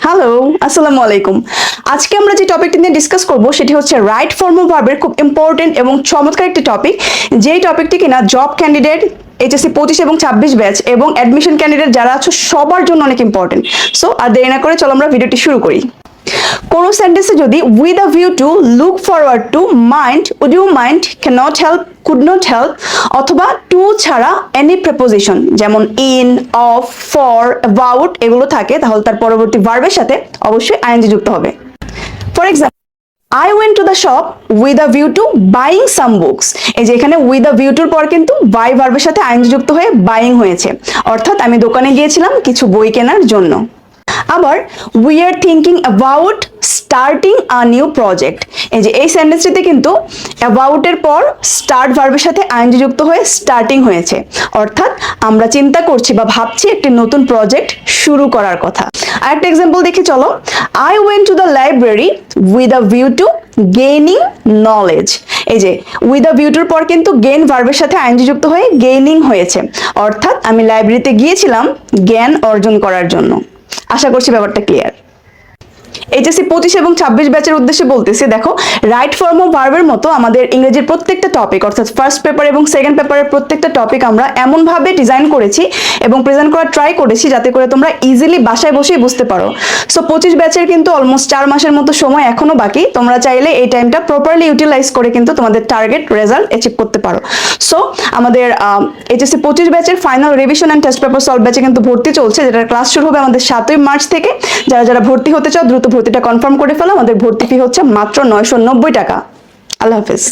Hello, আসসালামু আলাইকুম। আজকে আমরা যে টপিকটি নিয়ে ডিসকাস করব সেটি হচ্ছে রাইট ফর্ম অফ ভার্বের খুব ইম্পর্টেন্ট এবং চমৎকার একটি টপিক, যেই টপিকটি কিনা জব ক্যান্ডিডেট, এইচএসসি 25 এবং 26 ব্যাচ এবং অ্যাডমিশন ক্যান্ডিডেট যারা আছো সবার জন্য অনেক ইম্পর্টেন্ট। সো আর দেরি না করে চলো আমরা ভিডিওটি শুরু করি। কোনো সেন্টেন্সে যদি with a view to, look forward to, mind, would you mind, cannot help, could not help অথবা টু ছাড়া এনি প্রেপোজিশন যেমন ইন, অফ, ফর, অ্যাবাউট এগুলো থাকে, তাহলে তার পরবর্তী ভার্বের সাথে অবশ্যই আইএনজি যুক্ত হবে। For example, I went to the shop with a view to buying some books. এই যে এখানে with a view toর পর কিন্তু by ভার্বের সাথে আইএনজি যুক্ত হয়ে বাইং হয়েছে, অর্থাৎ আমি দোকানে গিয়েছিলাম কিছু বই কেনার জন্য। আবার we are thinking about starting a new project, এই যে এই সেন্টেন্সটিতে কিন্তু about এর পর start ভার্বের সাথে আইএনজি যুক্ত হয়ে starting হয়েছে, অর্থাৎ আমরা চিন্তা করছি বা ভাবছি একটি নতুন প্রজেক্ট শুরু করার কথা। আরেকটা এক্সাম্পল দেখি চলো। I went to the library with a view to gaining knowledge, এই যে with a view toর পর কিন্তু gain ভার্বের সাথে আইএনজি যুক্ত হয়ে gaining হয়েছে, অর্থাৎ আমি লাইব্রেরিতে গিয়েছিলাম জ্ঞান অর্জন করার জন্য। আশা করছি ব্যাপারটা ক্লিয়ার। এইচএসসি 25 এবং 26 ব্যাচের উদ্দেশ্যে বলতেছি, দেখো রাইট ফর্ম অফ ভার্বের মতো আমাদের ইংরেজির প্রত্যেকটা টপিক অর্থাৎ ফার্স্ট পেপার এবং সেকেন্ড পেপারের প্রত্যেকটা টপিক আমরা এমনভাবে ডিজাইন করেছি এবং প্রেজেন্ট করার ট্রাই করেছি যাতে করে তোমরা ইজিলি বাসায় বসেই বুঝতে পারো। সো 25 ব্যাচের কিন্তু অলমোস্ট 4 মাসের মতো সময় এখনো বাকি, তোমরা চাইলে এই টাইমটা প্রপারলি ইউটিলাইজ করে কিন্তু তোমাদের টার্গেট রেজাল্ট অ্যাচিভ করতে পারো। সো আমাদের এইচএসসি 25 ব্যাচের final revision and test paper solve ব্যাচে কিন্তু ভর্তি চলছে, যেটার ক্লাস শুরু হবে আমাদের 7ই মার্চ থেকে। যারা যারা ভর্তি হতে চাও দ্রুত ভর্তিটা কনফার্ম করে ফেলো। আমাদের ভর্তি ফি হচ্ছে মাত্র 990 টাকা। আল্লাহ হাফেজ।